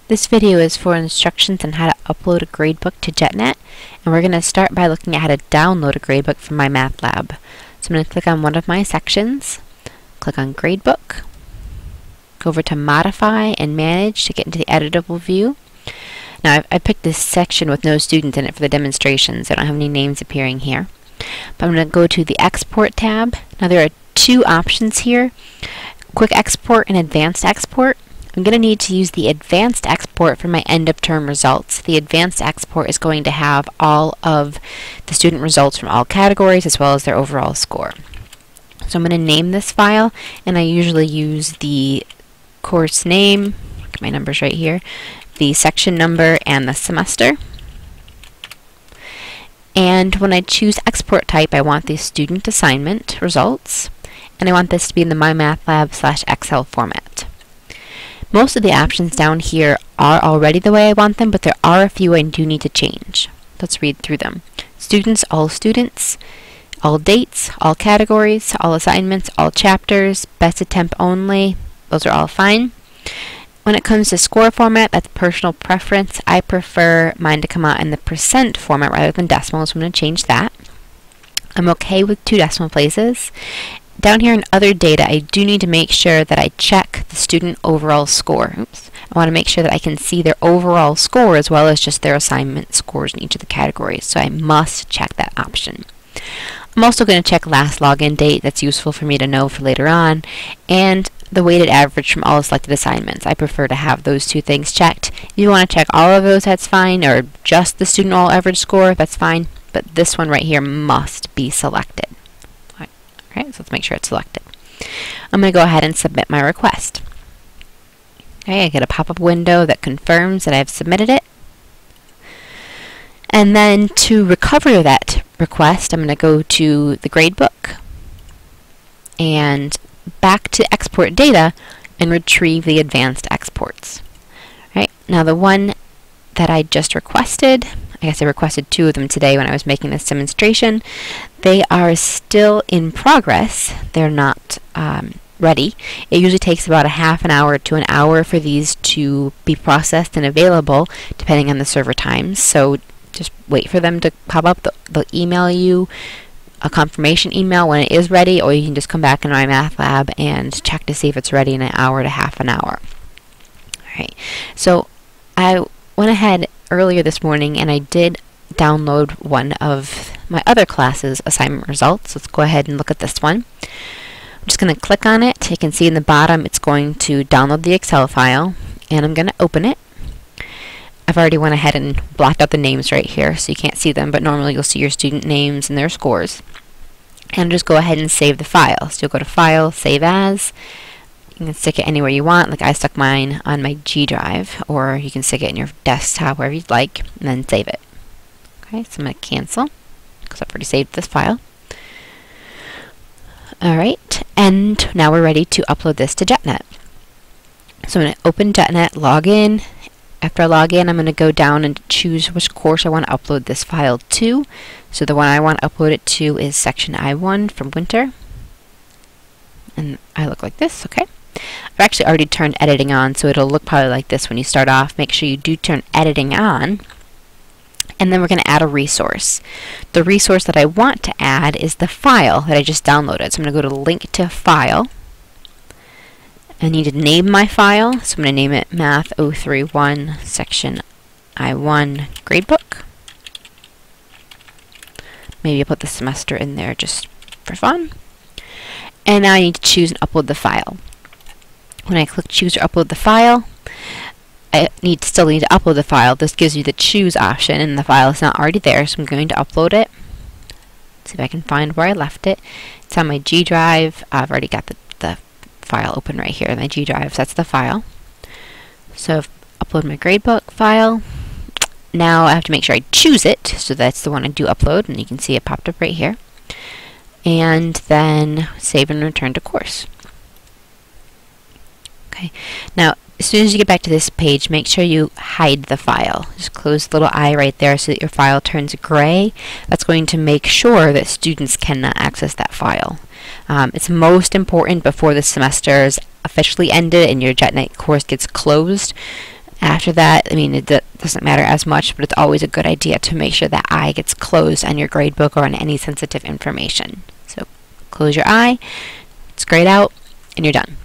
This video is for instructions on how to upload a gradebook to JetNet, and we're going to start by looking at how to download a gradebook from Mymathlab. So I'm going to click on one of my sections, click on Gradebook, go over to Modify and Manage to get into the editable view. Now I picked this section with no students in it for the demonstrations. I don't have any names appearing here. But I'm going to go to the Export tab. Now there are two options here, Quick Export and Advanced Export. I'm going to need to use the Advanced Export for my end of term results. The Advanced Export is going to have all of the student results from all categories as well as their overall score. So I'm going to name this file, and I usually use the course name, my number's right here, the section number, and the semester. And when I choose export type, I want the student assignment results, and I want this to be in the mymathlab/Excel format. Most of the options down here are already the way I want them, but there are a few I do need to change. Let's read through them. Students, all dates, all categories, all assignments, all chapters, best attempt only, those are all fine. When it comes to score format, that's personal preference. I prefer mine to come out in the percent format rather than decimal, so I'm going to change that. I'm okay with 2 decimal places. Down here in other data, I do need to make sure that I check the student overall score. Oops. I want to make sure that I can see their overall score as well as just their assignment scores in each of the categories, so I must check that option. I'm also going to check last login date. That's useful for me to know for later on, and the weighted average from all selected assignments. I prefer to have those 2 things checked. If you want to check all of those, that's fine, or just the student all average score, that's fine, but this one right here must be selected. Okay, so let's make sure it's selected. I'm going to go ahead and submit my request. Okay, I get a pop-up window that confirms that I've submitted it. And then to recover that request, I'm going to go to the Gradebook and back to Export Data and retrieve the Advanced Exports. Right, now the one that I just requested, I guess I requested 2 of them today when I was making this demonstration. They are still in progress. They're not ready. It usually takes about a half an hour to an hour for these to be processed and available depending on the server times. So just wait for them to pop up. They'll email you a confirmation email when it is ready, or you can just come back in Mymathlab and check to see if it's ready in an hour to half an hour. Alright, so I went ahead earlier this morning and I did download one of my other class's assignment results. Let's go ahead and look at this one. I'm just going to click on it. You can see in the bottom it's going to download the Excel file, and I'm going to open it. I've already went ahead and blocked out the names right here so you can't see them, but normally you'll see your student names and their scores. And just go ahead and save the file. So you'll go to File, Save As. You can stick it anywhere you want, like I stuck mine on my G drive, or you can stick it in your desktop wherever you'd like, and then save it. Okay, so I'm going to cancel because I've already saved this file. Alright, and now we're ready to upload this to JetNet. So I'm going to open JetNet, log in. After I log in, I'm going to go down and choose which course I want to upload this file to. So the one I want to upload it to is section I1 from winter. And I look like this, okay? I've actually already turned editing on, so it'll look probably like this when you start off. Make sure you do turn editing on. And then we're going to add a resource. The resource that I want to add is the file that I just downloaded. So I'm going to go to Link to File. I need to name my file, so I'm going to name it Math 031 Section I1 Gradebook. Maybe I'll put the semester in there just for fun. And now I need to choose and upload the file. When I click Choose or Upload the File, I still need to upload the file. This gives you the Choose option, and the file is not already there, so I'm going to upload it. Let's see if I can find where I left it. It's on my G drive. I've already got the file open right here in my G drive, so that's the file. So upload my gradebook file. Now I have to make sure I choose it, so that's the one I do upload, and you can see it popped up right here. And then save and return to course. Okay, now as soon as you get back to this page, make sure you hide the file. Just close the little I right there so that your file turns gray. That's going to make sure that students cannot access that file. It's most important before the semester is officially ended and your JetNet course gets closed. After that, I mean, it doesn't matter as much, but it's always a good idea to make sure that eye gets closed on your gradebook or on any sensitive information. So close your eye, it's grayed out, and you're done.